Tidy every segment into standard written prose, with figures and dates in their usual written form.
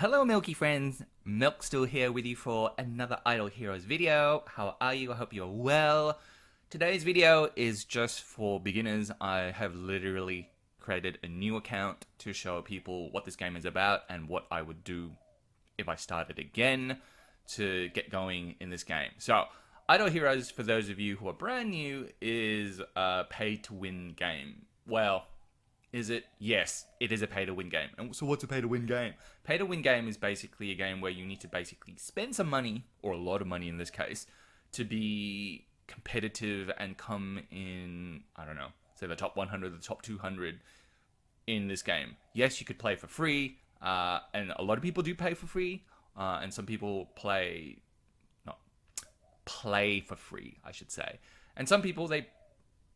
Hello Milky friends, Milk still here with you for another Idle Heroes video. How are you? I hope you're well. Today's video is just for beginners. I have literally created a new account to show people what this game is about and what I would do if I started again to get going in this game. So, Idle Heroes, for those of you who are brand new, is a pay-to-win game. Well, is it? Yes, it is a pay-to-win game. And so what's a pay-to-win game? Pay-to-win game is basically a game where you need to basically spend some money, or a lot of money in this case, to be competitive and come in, I don't know, say the top 100, the top 200 in this game. Yes, you could play for free, and a lot of people do pay for free, and some people not play for free, I should say. And some people, they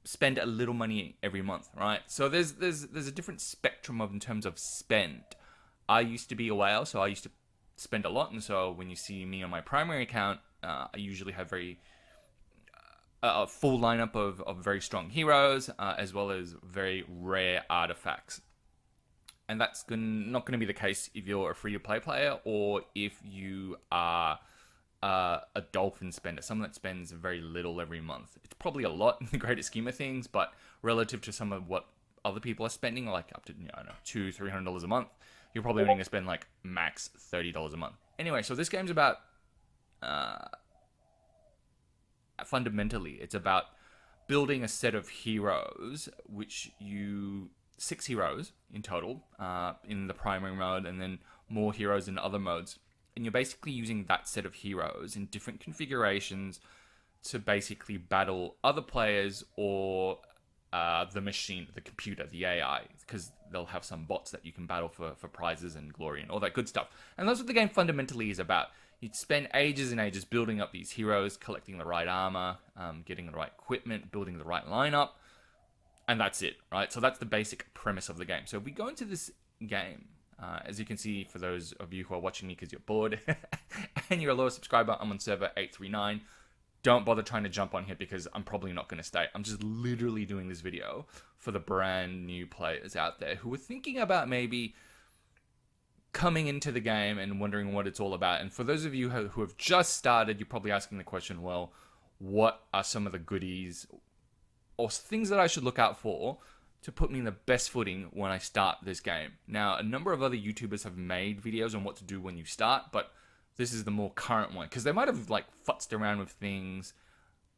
spend a little money every month, right? So there's a different spectrum of in terms of spend. I used to be a whale, so I used to spend a lot, and so when you see me on my primary account, I usually have a full lineup of very strong heroes, as well as very rare artifacts. And that's not going to be the case if you're a free-to-play player or if you are a dolphin spender, someone that spends very little every month. It's probably a lot in the greater scheme of things, but relative to some of what other people are spending, like up to, I don't know, $200-300 a month, you're probably only going to spend like max $30 a month. Anyway, so this game's about fundamentally, it's about building a set of heroes, six heroes in total, in the primary mode, and then more heroes in other modes. And you're basically using that set of heroes in different configurations to basically battle other players or the machine, the computer, the AI, because they'll have some bots that you can battle for prizes and glory and all that good stuff. And that's what the game fundamentally is about. You'd spend ages and ages building up these heroes, collecting the right armor, getting the right equipment, building the right lineup, and that's it, right? So that's the basic premise of the game. So if we go into this game, as you can see, for those of you who are watching me because you're bored and you're a lower subscriber, I'm on server 839. Don't bother trying to jump on here because I'm probably not going to stay. I'm just literally doing this video for the brand new players out there who are thinking about maybe coming into the game and wondering what it's all about. And for those of you who have just started, you're probably asking the question, well, what are some of the goodies or things that I should look out for to put me in the best footing when I start this game? Now, a number of other YouTubers have made videos on what to do when you start, but this is the more current one, because they might have like futzed around with things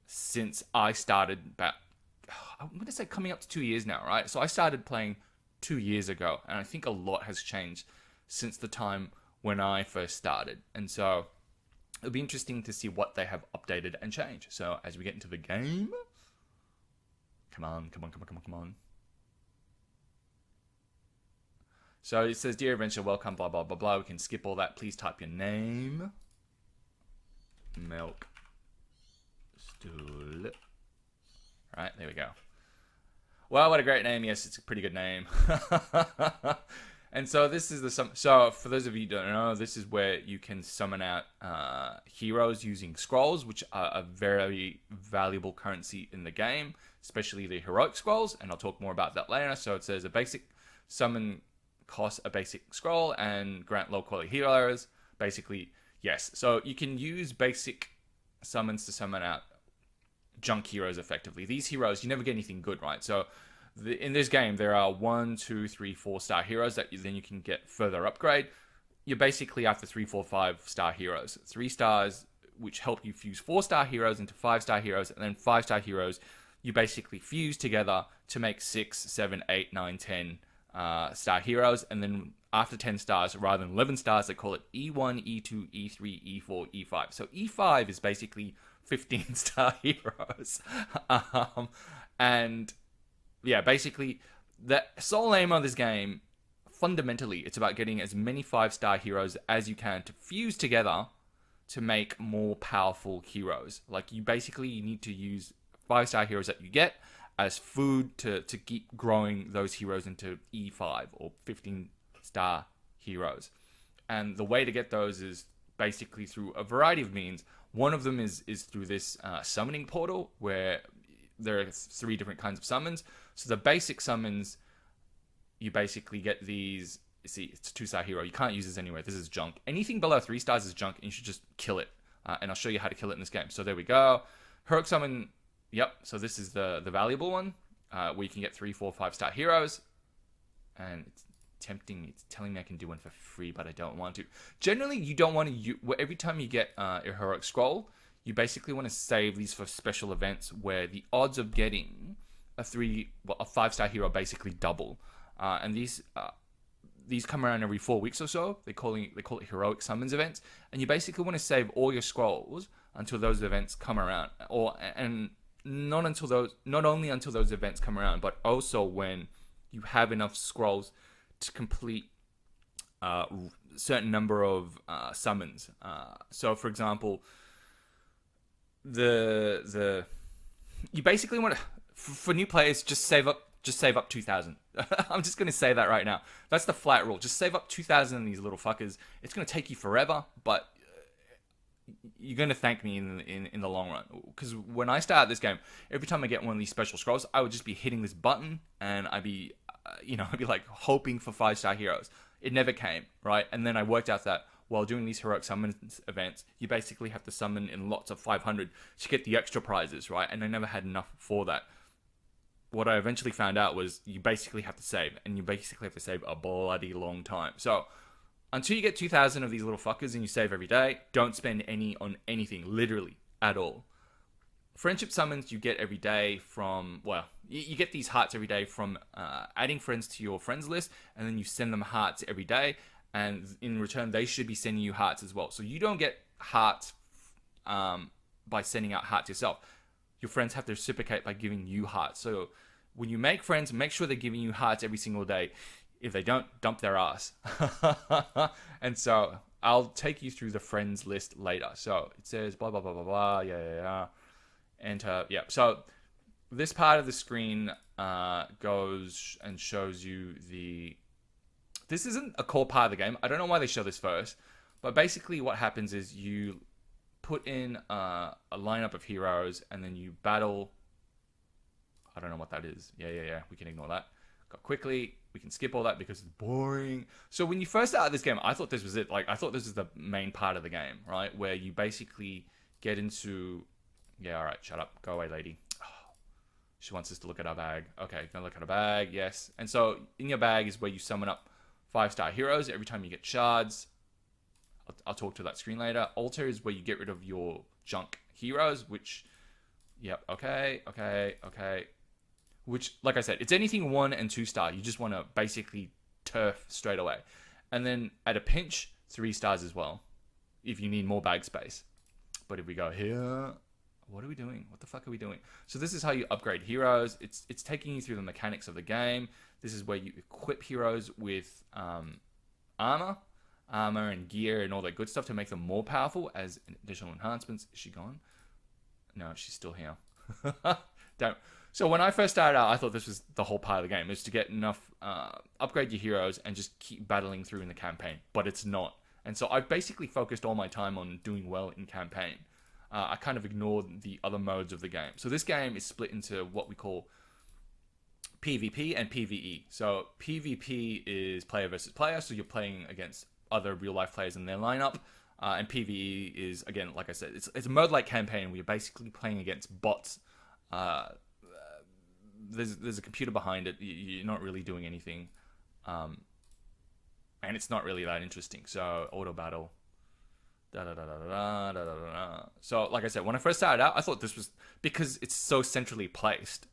since I started about, I'm going to say coming up to 2 years now, right? So I started playing 2 years ago, and I think a lot has changed since the time when I first started. And so it'll be interesting to see what they have updated and changed. So as we get into the game, come on. So it says, Dear Adventure, welcome, blah, blah, blah, blah. We can skip all that. Please type your name. Milk Stool. Right, there we go. Well, what a great name. Yes, it's a pretty good name. And so this is so for those of you who don't know, this is where you can summon out heroes using scrolls, which are a very valuable currency in the game, especially the heroic scrolls, and I'll talk more about that later. So it says a basic summon costs a basic scroll and grant low quality heroes. Basically, yes. So you can use basic summons to summon out junk heroes effectively. These heroes, you never get anything good, right? So in this game, there are 1, 2, 3, 4-star heroes that then you can get further upgrade. You're basically after 3, 4, 5-star heroes. 3 stars, which help you fuse 4-star heroes into 5-star heroes, and then 5-star heroes you basically fuse together to make 6, 7, 8, 9, 10 star heroes. And then after 10 stars, rather than 11 stars, they call it E1, E2, E3, E4, E5. So E5 is basically 15-star heroes. And yeah, basically the sole aim of this game, fundamentally, it's about getting as many 5-star heroes as you can to fuse together to make more powerful heroes. Like, you need to use 5-star heroes that you get as food to keep growing those heroes into E5 or 15-star heroes. And the way to get those is basically through a variety of means. One of them is through this summoning portal, where there are 3 different kinds of summons. So the basic summons, you basically get these see, it's a 2-star hero. You can't use this anywhere. This is junk. Anything below 3 stars is junk, and you should just kill it. And I'll show you how to kill it in this game. So there we go. Heroic Summon. Yep. So this is the valuable one, where you can get 3, 4, 5-star heroes. And it's tempting. It's telling me I can do one for free, but I don't want to. Generally, you don't want to. Every time you get a heroic scroll, you basically want to save these for special events where the odds of getting a 5-star hero basically double. And these come around every 4 weeks or so. They call it heroic summons events, and you basically want to save all your scrolls until those events come around, not only until those events come around, but also when you have enough scrolls to complete a certain number of summons. So, for example, you basically want to, for new players, just save up 2,000. I'm just going to say that right now. That's the flat rule. Just save up 2,000 of these little fuckers. It's going to take you forever, but you're going to thank me in the long run. Because when I started this game, every time I get one of these special scrolls, I would just be hitting this button, and I'd be like hoping for 5-star heroes. It never came, right? And then I worked out that while doing these heroic summons events, you basically have to summon in lots of 500 to get the extra prizes, right? And I never had enough for that. What I eventually found out was you basically have to save, and you basically have to save a bloody long time. So until you get 2,000 of these little fuckers and you save every day, don't spend any on anything, literally, at all. Friendship summons you get every day from, you get these hearts every day from adding friends to your friends list, and then you send them hearts every day, and in return, they should be sending you hearts as well. So you don't get hearts by sending out hearts yourself. Your friends have to reciprocate by giving you hearts. So when you make friends, make sure they're giving you hearts every single day. If they don't, dump their ass. And so I'll take you through the friends list later. So it says blah, blah, blah, blah, blah. Yeah. Enter. Yeah. So this part of the screen goes and shows you this isn't a core part of the game. I don't know why they show this first. But basically what happens is you put in a lineup of heroes, and then you battle. I don't know what that is. Yeah. We can ignore that. Go quickly. We can skip all that because it's boring. So when you first started this game, I thought this was it. Like, I thought this is the main part of the game, right? Where you basically get into... Yeah, all right, shut up. Go away, lady. Oh, she wants us to look at our bag. Okay, gonna look at our bag. Yes. And so in your bag is where you summon up 5-star heroes every time you get shards. I'll talk to that screen later. Altar is where you get rid of your junk heroes, which... Yep, okay. Which, like I said, it's anything 1 and 2-star. You just want to basically turf straight away. And then at a pinch, 3 stars as well, if you need more bag space. But if we go here, what are we doing? What the fuck are we doing? So this is how you upgrade heroes. It's taking you through the mechanics of the game. This is where you equip heroes with armor and gear and all that good stuff to make them more powerful as additional enhancements. Is she gone? No, she's still here. Don't. So when I first started out, I thought this was the whole part of the game, is to get enough, upgrade your heroes and just keep battling through in the campaign. But it's not. And so I've basically focused all my time on doing well in campaign. I kind of ignored the other modes of the game. So this game is split into what we call PvP and PvE. So PvP is player versus player, so you're playing against other real-life players in their lineup. And PvE is, again, like I said, it's a mode like campaign where you're basically playing against bots. There's a computer behind it. You're not really doing anything, and it's not really that interesting. So auto battle, So like I said, when I first started out, I thought this was, because it's so centrally placed,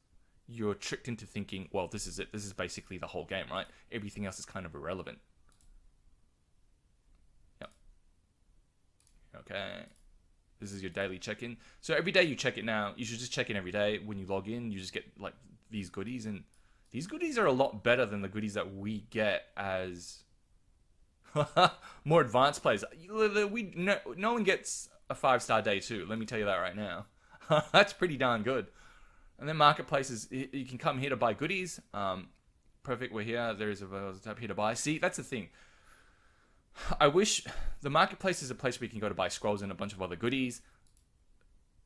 you're tricked into thinking, well, this is it. This is basically the whole game, right? Everything else is kind of irrelevant. Yep. Okay. This is your daily check-in. So every day you check it now. You should just check in every day. When you log in, you just get like these goodies. And these goodies are a lot better than the goodies that we get as more advanced players. No one gets a 5-star day 2. Let me tell you that right now. That's pretty darn good. And then marketplaces, you can come here to buy goodies. Perfect, we're here. There is a tab here to buy. See, that's the thing. I wish the marketplace is a place where you can go to buy scrolls and a bunch of other goodies.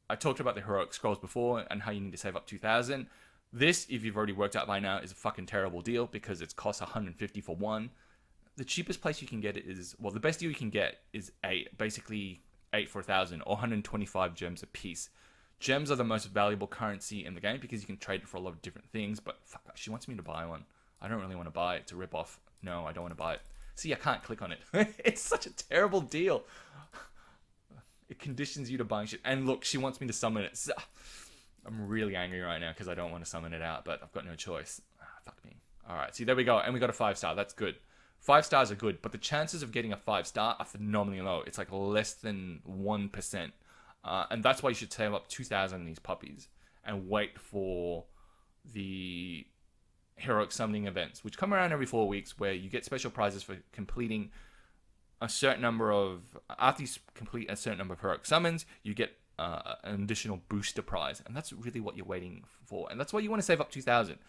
I talked about the heroic scrolls before and how you need to save up 2,000. This, if you've already worked out by now, is a fucking terrible deal because it's cost 150 for one. the cheapest place you can get it is, well, the best deal you can get is 8, basically 8 for 1,000 or 125 gems a piece. Gems are the most valuable currency in the game because you can trade it for a lot of different things, but fuck, she wants me to buy one. I don't really want to buy it. It's a rip-off. No, I don't want to buy it. See, I can't click on it. It's such a terrible deal. It conditions you to buying shit. And look, she wants me to summon it. I'm really angry right now because I don't want to summon it out, but I've got no choice. Fuck me. Alright, see, there we go. And we got a 5-star. That's good. 5 stars are good, but the chances of getting a 5-star are phenomenally low. It's like less than 1%. And that's why you should save up 2,000 in these puppies and wait for the heroic summoning events, which come around every 4 weeks, where you get special prizes for completing a certain number of... After you complete a certain number of heroic summons, you get an additional booster prize. And that's really what you're waiting for. And that's why you want to save up 2,000.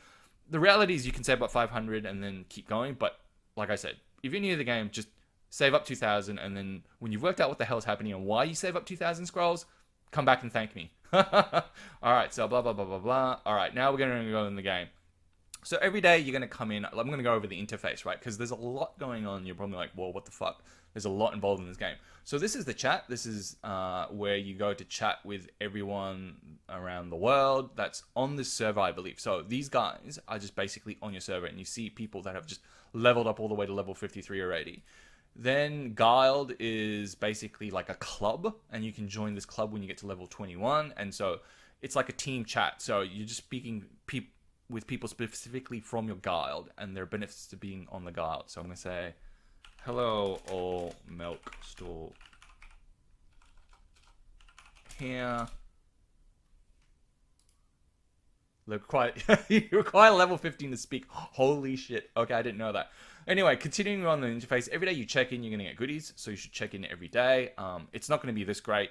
The reality is you can save up 500 and then keep going, but like I said, if you're new to the game, just save up 2,000, and then when you've worked out what the hell is happening and why you save up 2,000 scrolls, come back and thank me. Alright, so blah, blah, blah, blah, blah. Alright, now we're going to go in the game. So every day you're going to come in, I'm going to go over the interface, right? Because there's a lot going on. You're probably like, well, what the fuck? There's a lot involved in this game. So this is the chat. This is where you go to chat with everyone around the world that's on this server, I believe. So these guys are just basically on your server, and you see people that have just leveled up all the way to level 53 already. Then Guild is basically like a club, and you can join this club when you get to level 21. And so it's like a team chat. So you're just speaking with people specifically from your Guild, and there are benefits to being on the Guild. So I'm going to say, hello, all milk store here. You require level 15 to speak. Holy shit. Okay, I didn't know that. Anyway, continuing on the interface, every day you check in, you're going to get goodies. So you should check in every day. It's not going to be this great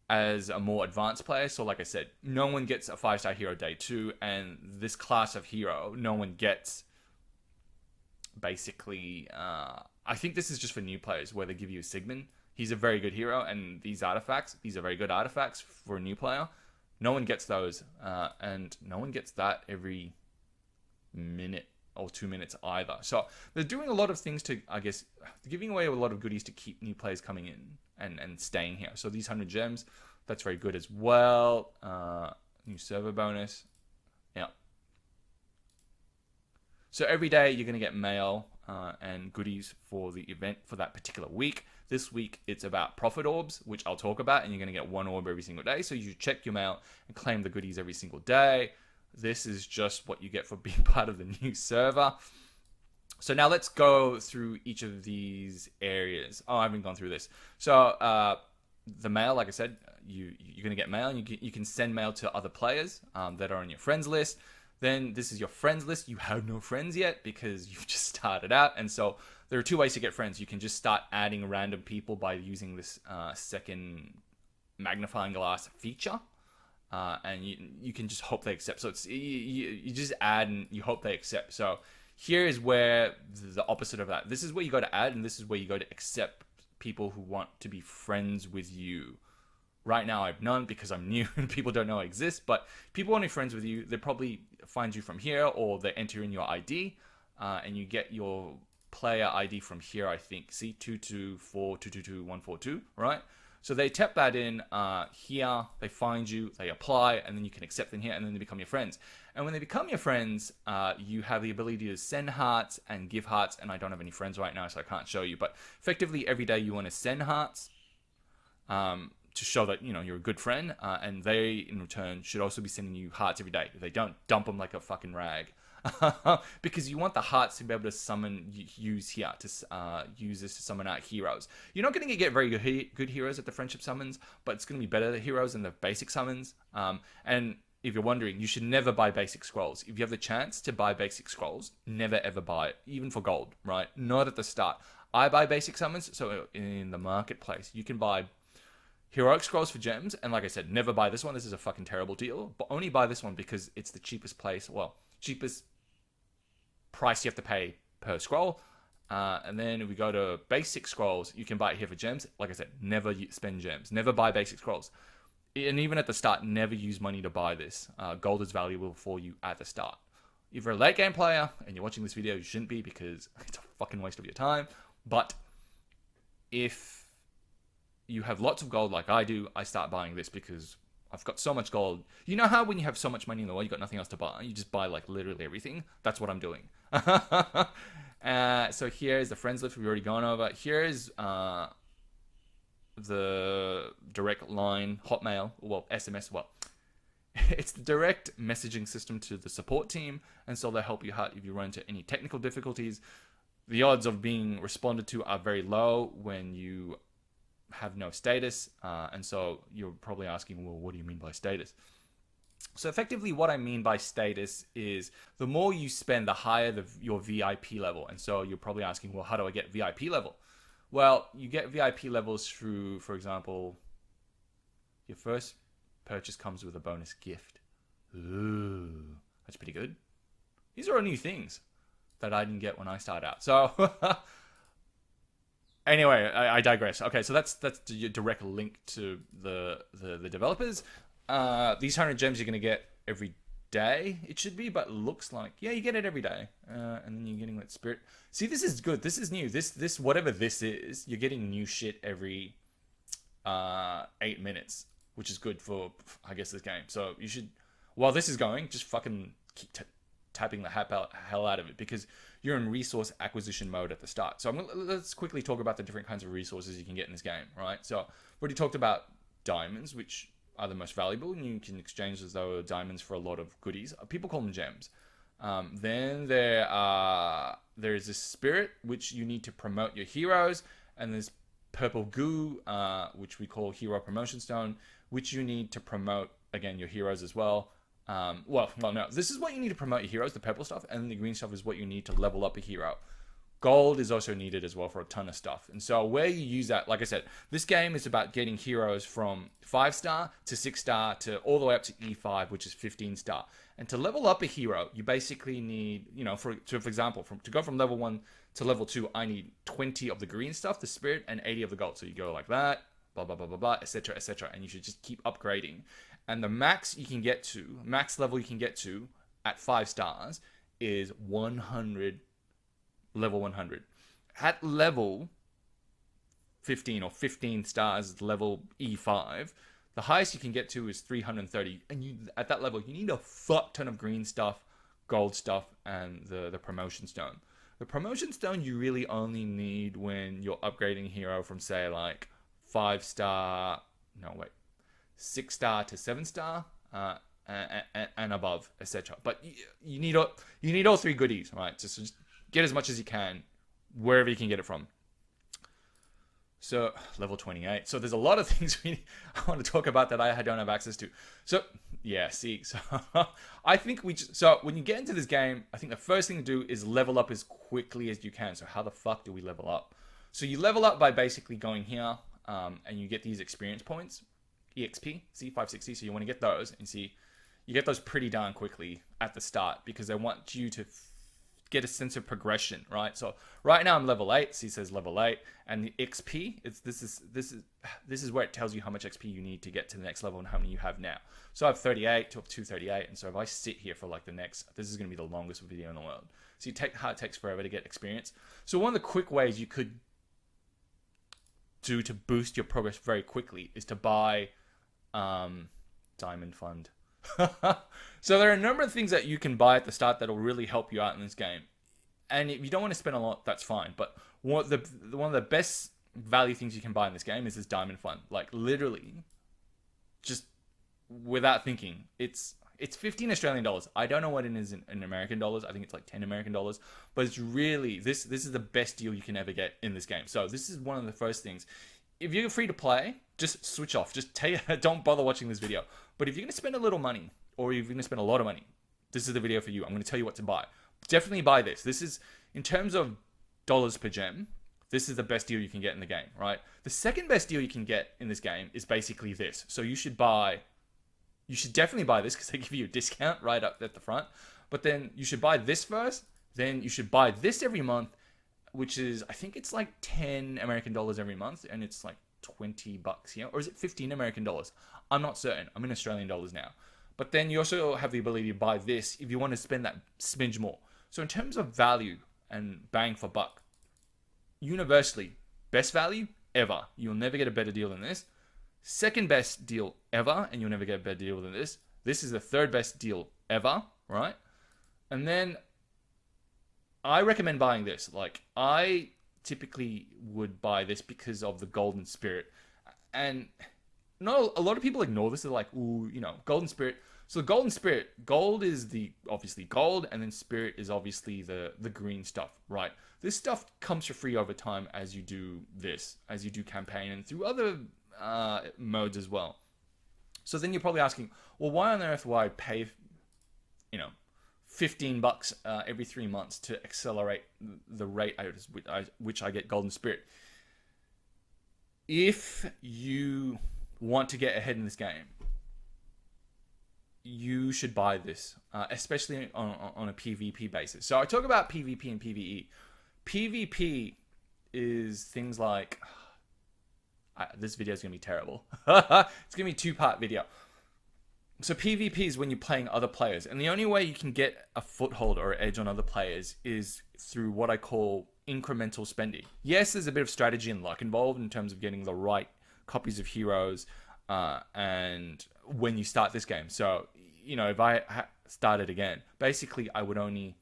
as a more advanced player. So like I said, no one gets a 5-star hero day 2. And this class of hero, no one gets basically... I think this is just for new players where they give you a Sigmund. He's a very good hero. And these artifacts, these are very good artifacts for a new player. No one gets those, and no one gets that every minute or 2 minutes either. So they're doing a lot of things to, I guess, they're giving away a lot of goodies to keep new players coming in and staying here. So these 100 gems, that's very good as well. New server bonus. Yeah. So every day you're going to get mail and goodies for the event for that particular week. This week, it's about profit orbs, which I'll talk about, and you're going to get 1 orb every single day. So you check your mail and claim the goodies every single day. This is just what you get for being part of the new server. So now let's go through each of these areas. Oh, I haven't gone through this. So the mail, like I said, you're going to get mail, and you can send mail to other players that are on your friends list. Then this is your friends list. You have no friends yet because you've just started out. And so there are 2 ways to get friends. You can just start adding random people by using this second magnifying glass feature. And you can just hope they accept. So it's you just add and you hope they accept. So here is where the opposite of that. This is where you go to add, and this is where you go to accept people who want to be friends with you. Right now, I have none because I'm new and people don't know I exist. But people want to be friends with you, they probably find you from here, or they enter in your ID, and you get your player ID from here, I think. See, 224222142, right? So they tap that in here, they find you, they apply, and then you can accept them here, and then they become your friends. And when they become your friends, you have the ability to send hearts and give hearts, and I don't have any friends right now, so I can't show you. But effectively, every day you want to send hearts. To show that, you know, you're a good friend, and they, in return, should also be sending you hearts every day. If they don't, dump them like a fucking rag. Because you want the hearts to be able to use here, to use this to summon out heroes. You're not going to get very good heroes at the friendship summons, but it's going to be better heroes than the basic summons. And if you're wondering, you should never buy basic scrolls. If you have the chance to buy basic scrolls, never ever buy it, even for gold, right? Not at the start. I buy basic summons, so in the marketplace, you can buy heroic scrolls for gems, and like I said, never buy this one. This is a fucking terrible deal, but only buy this one because it's the cheapest place, well, cheapest price you have to pay per scroll. And then if we go to basic scrolls, you can buy it here for gems. Like I said, never spend gems, never buy basic scrolls. And even at the start, never use money to buy this. Gold is valuable for you at the start. If you're a late game player and you're watching this video, you shouldn't be because it's a fucking waste of your time. But if you have lots of gold like I do, I start buying this because I've got so much gold. You know how when you have so much money in the world, you got nothing else to buy? You just buy like literally everything. That's what I'm doing. So here's the friends list we've already gone over. Here's the direct line Hotmail, well, SMS, well, it's the direct messaging system to the support team, and so they'll help you out if you run into any technical difficulties. The odds of being responded to are very low when you have no status, and so you're probably asking, well, what do you mean by status? So effectively what I mean by status is the more you spend, the higher your VIP level. And so you're probably asking, well, how do I get VIP level? Well, you get VIP levels through, for example, your first purchase comes with a bonus gift. Ooh, that's pretty good. These are all new things that I didn't get when I started out. So anyway, I digress. Okay, so that's the direct link to the developers. These 100 gems you're going to get every day, it should be, but it looks like, yeah, you get it every day. And then you're getting that spirit. See, this is good. This is new. This whatever this is, you're getting new shit every 8 minutes, which is good for, I guess, this game. So you should, while this is going, just fucking keep tapping the hell out of it, because you're in resource acquisition mode at the start. So let's quickly talk about the different kinds of resources you can get in this game, right? So we already talked about diamonds, which are the most valuable, and you can exchange those diamonds for a lot of goodies. People call them gems. Then there's this spirit, which you need to promote your heroes, and there's purple goo, which we call hero promotion stone, which you need to promote, again, your heroes as well. Well, no, this is what you need to promote your heroes, the purple stuff, and the green stuff is what you need to level up a hero. Gold is also needed as well for a ton of stuff. And so where you use that, like I said, this game is about getting heroes from 5-star to 6-star to all the way up to E5, which is 15-star. And to level up a hero, you basically need, you know, for example, to go from level 1 to level 2, I need 20 of the green stuff, the spirit, and 80 of the gold. So you go like that, blah, blah, blah, blah, blah, etc., etc. And you should just keep upgrading. And the max level you can get to at 5 stars is 100, level 100. At level 15 or 15 stars, level E5, the highest you can get to is 330. And at that level, you need a fuck ton of green stuff, gold stuff, and the promotion stone. The promotion stone you really only need when you're upgrading a hero from, say, like 6-star to 7-star and above, etc. But you need all three goodies, right? Just get as much as you can wherever you can get it from. So level 28. So there's a lot of things I want to talk about that I don't have access to. So yeah, see, so I think so when you get into this game, I think the first thing to do is level up as quickly as you can. So how the fuck do we level up? So you level up by basically going here, and you get these experience points, EXP, see, 560. So you want to get those, and see, you get those pretty darn quickly at the start because they want you to get a sense of progression, right? So right now I'm level 8. So he says level 8, and the XP, this is where it tells you how much XP you need to get to the next level and how many you have now. So I have 38 to up to 238, and so if I sit here for like this is going to be the longest video in the world. So how it takes forever to get experience. So one of the quick ways you could do to boost your progress very quickly is to buy Diamond Fund. So there are a number of things that you can buy at the start that will really help you out in this game. And if you don't want to spend a lot, that's fine. But one of the best value things you can buy in this game is this Diamond Fund. Like literally, just without thinking, it's 15 Australian dollars. I don't know what it is in American dollars. I think it's like 10 American dollars. But it's really, this is the best deal you can ever get in this game. So this is one of the first things. If you're free to play, just switch off. Don't bother watching this video. But if you're going to spend a little money, or if you're going to spend a lot of money, this is the video for you. I'm going to tell you what to buy. Definitely buy this. This is, in terms of dollars per gem, this is the best deal you can get in the game, right? The second best deal you can get in this game is basically this. So you should definitely buy this because they give you a discount right up at the front. But then you should buy this first. Then you should buy this every month, which is, I think it's like 10 American dollars every month, and it's like $20 here, or is it 15 American dollars? I'm not certain. I'm in Australian dollars now. But then you also have the ability to buy this if you want to spend that smidge more. So in terms of value and bang for buck, universally, best value ever. You'll never get a better deal than this. Second best deal ever, and you'll never get a better deal than this. This is the third best deal ever, right? And then I recommend buying this. Like, I typically would buy this because of the Golden Spirit. And not a lot of people ignore this. They're like, ooh, Golden Spirit. So the Golden Spirit, gold is the obviously gold, and then spirit is obviously the green stuff, right? This stuff comes for free over time as you do this, as you do campaign, and through other modes as well. So then you're probably asking, well, why on earth would I pay, $15 every 3 months to accelerate the rate at which I get Golden Spirit? If you want to get ahead in this game, you should buy this, especially on a PvP basis. So I talk about PvP and PvE. PvP is things like... this video is going to be terrible. It's going to be a two-part video. So PvP is when you're playing other players. And the only way you can get a foothold or edge on other players is through what I call incremental spending. Yes, there's a bit of strategy and luck involved in terms of getting the right copies of heroes and when you start this game. So, if I started again, basically I would only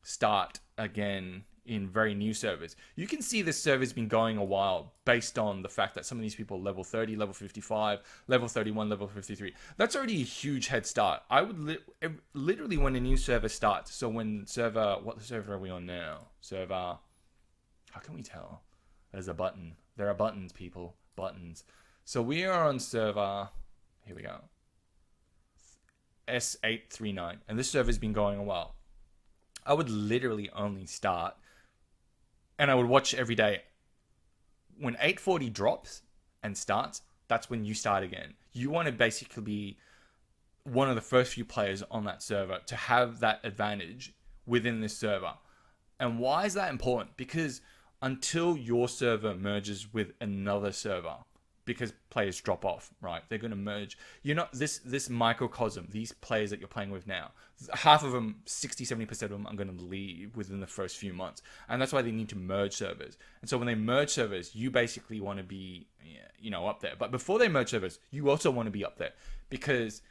start again in very new servers. You can see this server's been going a while based on the fact that some of these people are level 30, level 55, level 31, level 53. That's already a huge head start. I would literally, when a new server starts, so when what server are we on now? Server, how can we tell? There's a button. There are buttons, people. Buttons. So we are on server, here we go, S839. And this server's been going a while. I would literally only start, and I would watch every day. When 840 drops and starts, that's when you start again. You want to basically be one of the first few players on that server to have that advantage within this server. And why is that important? Because until your server merges with another server, because players drop off, right? They're going to merge. This microcosm, these players that you're playing with now, half of them, 60, 70% of them are going to leave within the first few months. And that's why they need to merge servers. And so when they merge servers, you basically want to be, up there. But before they merge servers, you also want to be up there. Because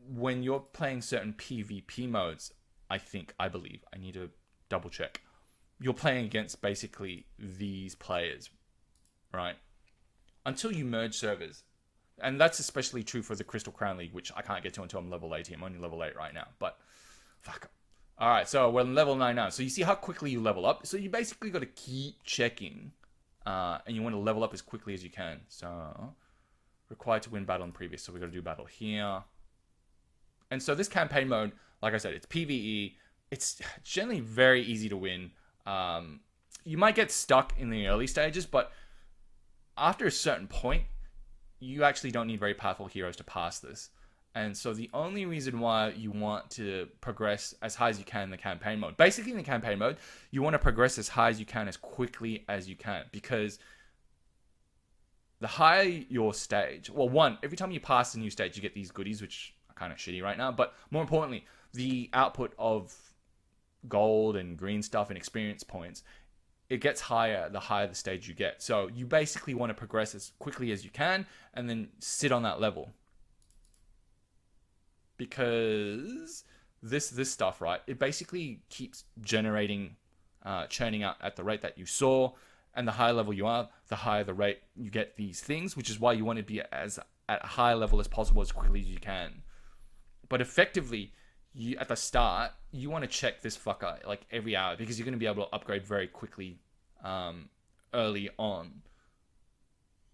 when you're playing certain PvP modes, I believe, I need to double check. You're playing against basically these players, right? Until you merge servers. And that's especially true for the Crystal Crown League, which I can't get to until I'm level 80. I'm only level 8 right now. But, fuck. Alright, so we're level 9 now. So you see how quickly you level up? So you basically got to keep checking. And you want to level up as quickly as you can. So, required to win battle in previous. So we got to do battle here. And so this campaign mode, like I said, it's PvE. It's generally very easy to win. You might get stuck in the early stages, but after a certain point, you actually don't need very powerful heroes to pass this. And so the only reason why you want to progress as high as you can in the campaign mode, basically in the campaign mode, you want to progress as high as you can, as quickly as you can. Because the higher your stage, well, one, every time you pass a new stage, you get these goodies, which are kind of shitty right now. But more importantly, the output of gold and green stuff and experience points, it gets higher the higher the stage you get. So you basically want to progress as quickly as you can and then sit on that level. Because this stuff, right, it basically keeps generating, churning out at the rate that you saw. And the higher level you are, the higher the rate you get these things, which is why you want to be at a high level as possible as quickly as you can. But effectively, at the start, you want to check this fucker like every hour because you're going to be able to upgrade very quickly early on.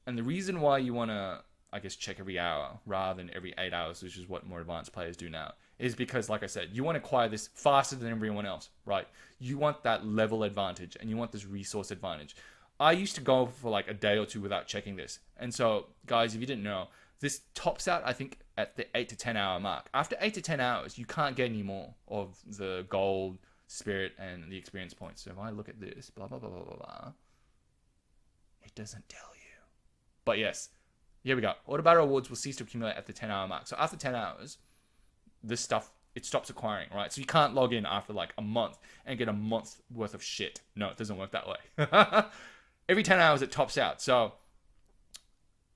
And the reason why you want to, I guess, check every hour rather than every 8 hours, which is what more advanced players do now, is because, like I said, you want to acquire this faster than everyone else, right? You want that level advantage and you want this resource advantage. I used to go for like a day or two without checking this. And so, guys, if you didn't know, this tops out, I think, at the 8 to 10 hour mark. After 8 to 10 hours, you can't get any more of the gold, spirit, and the experience points. So if I look at this, blah, blah, blah, blah, blah, blah, it doesn't tell you. But yes, here we go. Auto battle rewards will cease to accumulate at the 10 hour mark. So after 10 hours, this stuff, it stops acquiring, right? So you can't log in after like a month and get a month worth of shit. No, it doesn't work that way. Every 10 hours it tops out. So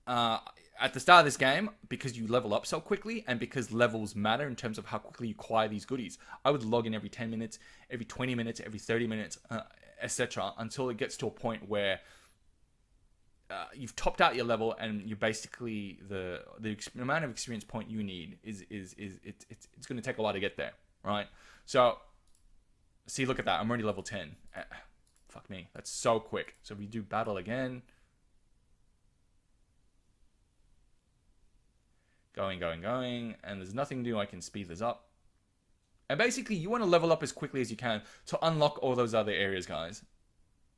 at the start of this game, because you level up so quickly and because levels matter in terms of how quickly you acquire these goodies, I would log in every 10 minutes, every 20 minutes, every 30 minutes, etc. until it gets to a point where you've topped out your level and you basically the amount of experience point you need is it's going to take a while to get there, right? So see, look at that, I'm already level 10. Fuck me, that's so quick. So we do battle again, going, and there's nothing new. I can speed this up, and basically you want to level up as quickly as you can to unlock all those other areas, guys.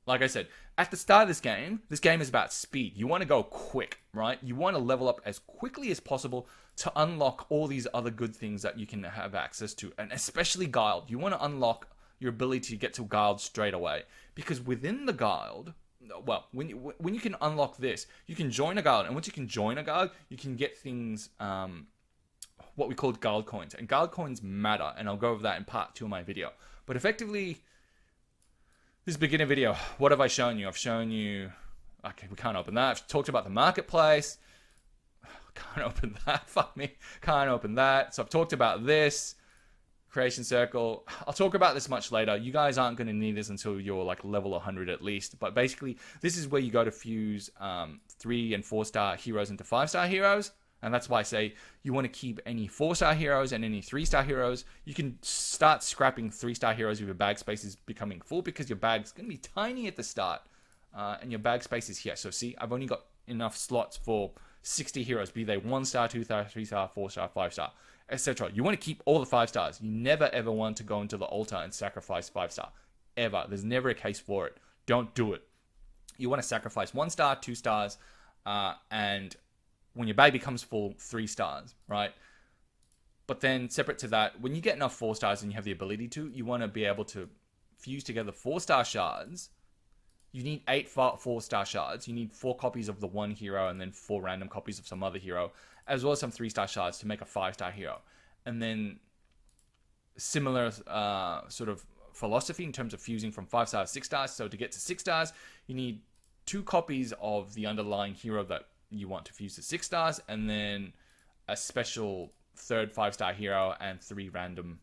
Like I said, at the start of this game is about speed. You want to go quick, right? You want to level up as quickly as possible to unlock all these other good things that you can have access to. And especially Guild. You want to unlock your ability to get to Guild straight away. Because within the Guild, well, when you can unlock this, you can join a Guild. And once you can join a Guild, you can get things, what we call Guild coins. And Guild coins matter. And I'll go over that in part 2 of my video. But effectively, this beginner video, what have I shown you? I've shown you, okay, we can't open that. I've talked about the marketplace. Can't open that, fuck me. Can't open that. So I've talked about this, creation circle. I'll talk about this much later. You guys aren't going to need this until you're like level 100 at least. But basically, this is where you go to fuse 3 and 4 star heroes into 5-star heroes. And that's why I say you want to keep any 4-star heroes and any 3-star heroes. You can start scrapping 3-star heroes if your bag space is becoming full, because your bag's going to be tiny at the start. And your bag space is here. So see, I've only got enough slots for 60 heroes, be they 1-star, 2-star, 3-star, 4-star, 5-star, etc. You want to keep all the 5-stars. You never ever want to go into the altar and sacrifice 5-star. Ever. There's never a case for it. Don't do it. You want to sacrifice 1-star, 2 stars, and when your bag becomes full, 3 stars, right? But then separate to that, when you get enough 4 stars and you have the ability to, you want to be able to fuse together 4-star shards. You need 8 4-star shards. You need 4 copies of the one hero and then 4 random copies of some other hero, as well as some 3-star shards to make a 5-star hero. And then similar sort of philosophy in terms of fusing from 5 stars to 6 stars. So to get to 6 stars, you need 2 copies of the underlying hero that you want to fuse to 6 stars, and then a special third 5-star hero and 3 random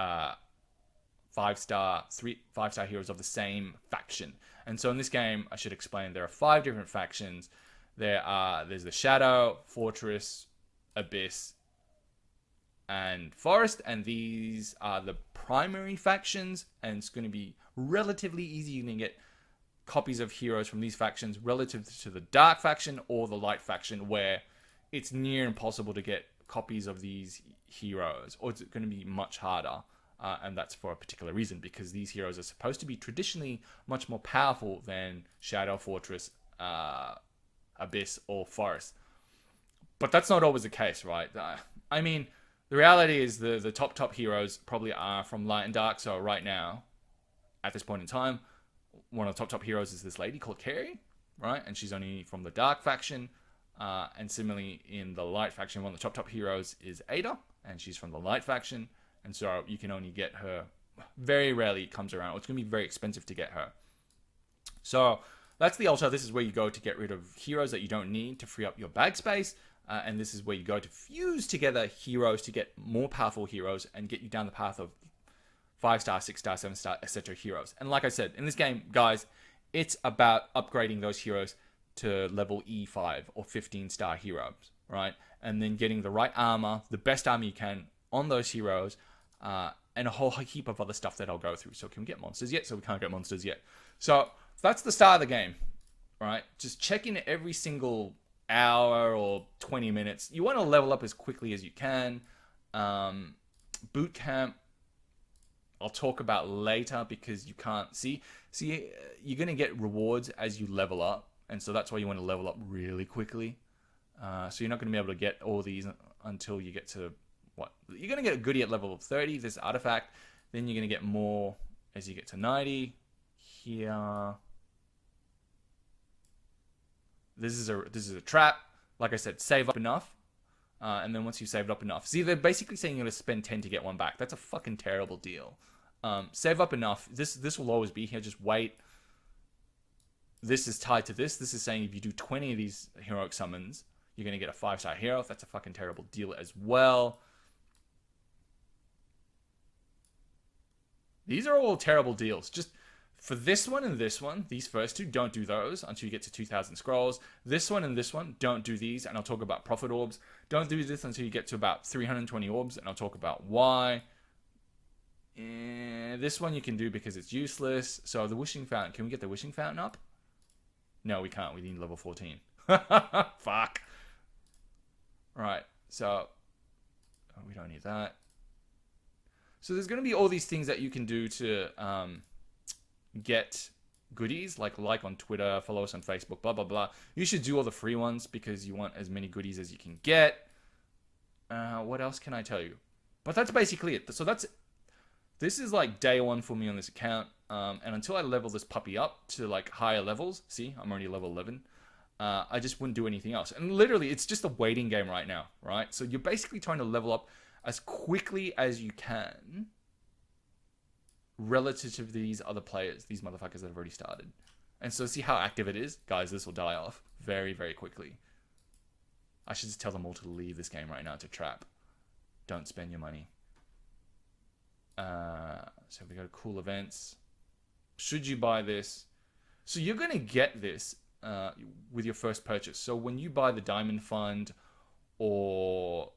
5-star heroes of the same faction. And so in this game, I should explain, there are 5 different factions. There's the Shadow, Fortress, Abyss, and Forest, and these are the primary factions, and it's going to be relatively easy. You can get copies of heroes from these factions relative to the Dark faction or the Light faction, where it's near impossible to get copies of these heroes, or it's going to be much harder. And that's for a particular reason, because these heroes are supposed to be traditionally much more powerful than Shadow, Fortress, Abyss, or Forest. But that's not always the case, right? I mean, the reality is the top heroes probably are from Light and Dark. So right now, at this point in time, one of the top heroes is this lady called Carrie, right? And she's only from the Dark faction. And similarly, in the Light faction, one of the top heroes is Ada, and she's from the Light faction. And so you can only get her, very rarely it comes around, or it's going to be very expensive to get her. So that's the altar. This is where you go to get rid of heroes that you don't need to free up your bag space. And this is where you go to fuse together heroes to get more powerful heroes and get you down the path of 5-star, 6-star, 7-star, etc. heroes. And like I said, in this game, guys, it's about upgrading those heroes to level E5 or 15-star heroes, right? And then getting the right armor, the best armor you can on those heroes, and a whole heap of other stuff that I'll go through. So can we get monsters yet? So we can't get monsters yet. So that's the start of the game, right? Just check in every single hour or 20 minutes. You want to level up as quickly as you can. Boot camp, I'll talk about later, because you can't see, you're going to get rewards as you level up. And so that's why you want to level up really quickly. So you're not going to be able to get all these until you get to what? You're going to get a goodie at level 30, this artifact. Then you're going to get more as you get to 90. Here. This is a trap. Like I said, save up enough And then once you've saved up enough, see, they're basically saying you're going to spend 10 to get one back. That's a fucking terrible deal. Save up enough. This will always be here. Just wait. This is tied to this. This is saying if you do 20 of these heroic summons, you're going to get a 5-star hero. That's a fucking terrible deal as well. These are all terrible deals. Just for this one and this one, these first two, don't do those until you get to 2,000 scrolls. This one and this one, don't do these, and I'll talk about profit orbs. Don't do this until you get to about 320 orbs, and I'll talk about why. And this one you can do because it's useless. So the wishing fountain, can we get the wishing fountain up? No, we can't. We need level 14. Fuck. Right, so we don't need that. So there's going to be all these things that you can do to get goodies, like on Twitter, follow us on Facebook, blah, blah, blah. You should do all the free ones because you want as many goodies as you can get. What else can I tell you? But that's basically it. So this is like day one for me on this account. And until I level this puppy up to like higher levels, see, I'm already level 11. I just wouldn't do anything else. And literally, it's just a waiting game right now, right? So you're basically trying to level up as quickly as you can relative to these other players, these motherfuckers that have already started. And so see how active it is? Guys, this will die off very, very quickly. I should just tell them all to leave this game right now to trap. Don't spend your money. So we go to cool events. Should you buy this? So you're going to get this with your first purchase. So when you buy the Diamond Fund or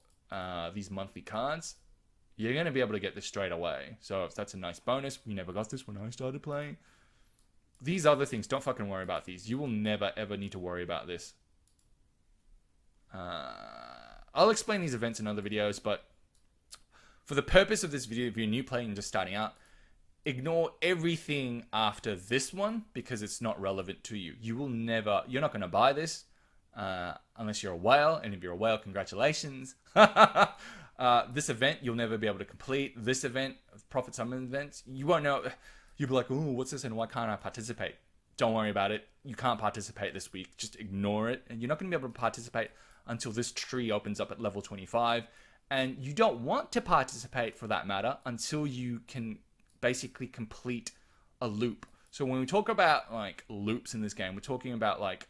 these monthly cards, you're going to be able to get this straight away. So if that's a nice bonus, we never got this when I started playing. These other things, don't fucking worry about these. You will never, ever need to worry about this. I'll explain these events in other videos, but for the purpose of this video, if you're a new player and just starting out, ignore everything after this one because it's not relevant to you. You're not going to buy this unless you're a whale, and if you're a whale, congratulations. This event, you'll never be able to complete. This event, Profit Summon events, you won't know. You'll be like, oh, what's this and why can't I participate? Don't worry about it. You can't participate this week. Just ignore it. And you're not going to be able to participate until this tree opens up at level 25. And you don't want to participate, for that matter, until you can basically complete a loop. So when we talk about like loops in this game, we're talking about like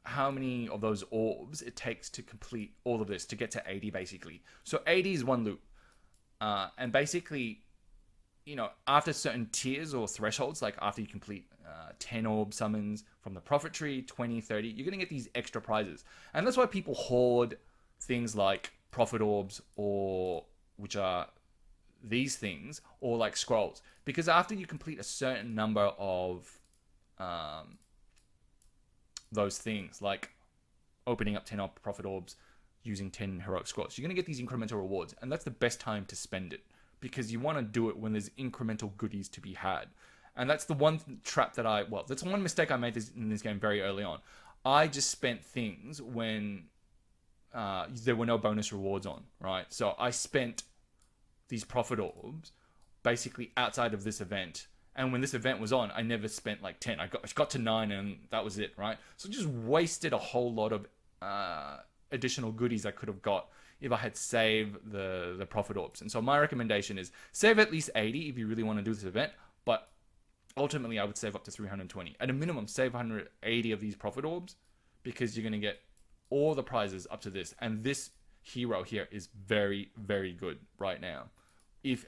how many of those orbs it takes to complete all of this to get to 80 basically. So 80 is one loop. And basically, you know, after certain tiers or thresholds, like after you complete 10 orb summons from the profit tree, 20, 30, you're going to get these extra prizes. And that's why people hoard things like profit orbs, or which are these things, or like scrolls, because after you complete a certain number of those things, like opening up 10 profit orbs using 10 heroic scrolls, you're going to get these incremental rewards, and that's the best time to spend it because you want to do it when there's incremental goodies to be had. And that's the one trap that that's one mistake I made in this game very early on. I just spent things when there were no bonus rewards on, right? So I spent these profit orbs basically outside of this event. And when this event was on, I never spent like 10. I got to 9 and that was it, right? So just wasted a whole lot of additional goodies I could have got if I had saved the profit orbs. And so my recommendation is save at least 80 if you really want to do this event. But ultimately, I would save up to 320. At a minimum, save 180 of these profit orbs because you're going to get all the prizes up to this. And this hero here is very, very good right now,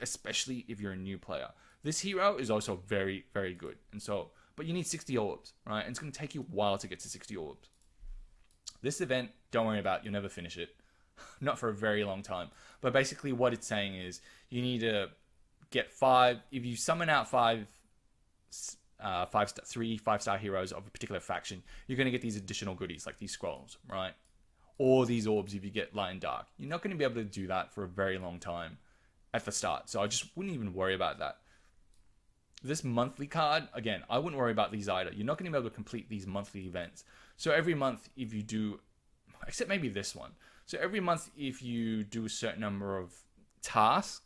especially if you're a new player. This hero is also very, very good. And so, but you need 60 orbs, right? And it's going to take you a while to get to 60 orbs. This event, don't worry about, you'll never finish it. Not for a very long time. But basically what it's saying is you need to get 5, if you summon out 3 5-star heroes of a particular faction, you're going to get these additional goodies like these scrolls, right? Or these orbs if you get light and dark. You're not going to be able to do that for a very long time at the start. So I just wouldn't even worry about that. This monthly card, again, I wouldn't worry about these either. You're not going to be able to complete these monthly events. So every month, if you do, except maybe this one. So every month, if you do a certain number of tasks,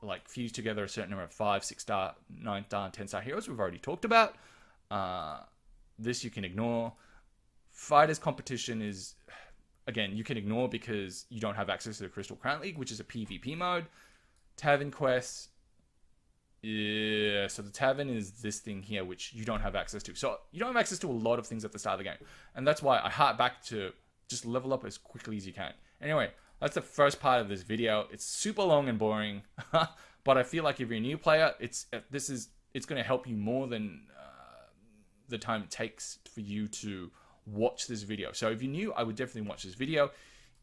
like fuse together a certain number of 5, 6-star, 9-star, 10-star heroes we've already talked about. This you can ignore. Fighters competition is again, you can ignore because you don't have access to the Crystal Crown League, which is a PvP mode. Tavern quests. Yeah, so the tavern is this thing here, which you don't have access to. So you don't have access to a lot of things at the start of the game. And that's why I hark back to just level up as quickly as you can. Anyway, that's the first part of this video. It's super long and boring, but I feel like if you're a new player, it's going to help you more than the time it takes for you to watch this video. So if you're new, I would definitely watch this video.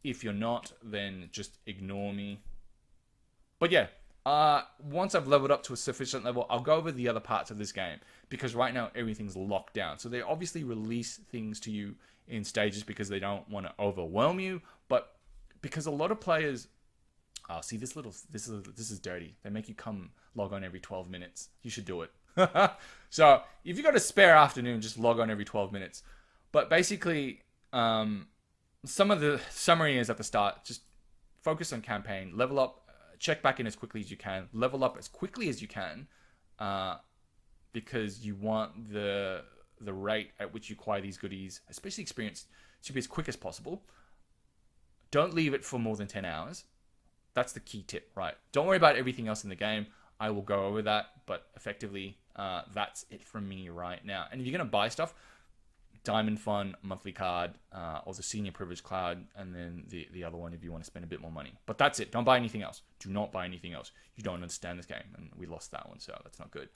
If you're not, then just ignore me. But yeah, once I've leveled up to a sufficient level, I'll go over the other parts of this game, because right now everything's locked down. So they obviously release things to you in stages because they don't want to overwhelm you, but because a lot of players, see this is dirty. They make you come log on every 12 minutes. You should do it. So if you got a spare afternoon, just log on every 12 minutes. But basically, some of the summary is at the start. Just focus on campaign, level up, check back in as quickly as you can, level up as quickly as you can, because you want the rate at which you acquire these goodies, especially experience, to be as quick as possible. Don't leave it for more than 10 hours. That's the key tip, right? Don't worry about everything else in the game. I will go over that, but effectively, that's it from me right now. And if you're going to buy stuff, Diamond Fund, monthly card, or the Senior Privilege Cloud, and then the other one if you want to spend a bit more money. But that's it. Don't buy anything else. Do not buy anything else. You don't understand this game, and we lost that one, so that's not good.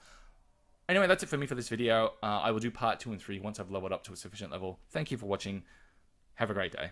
Anyway, that's it for me for this video. I will do part 2 and 3 once I've leveled up to a sufficient level. Thank you for watching. Have a great day.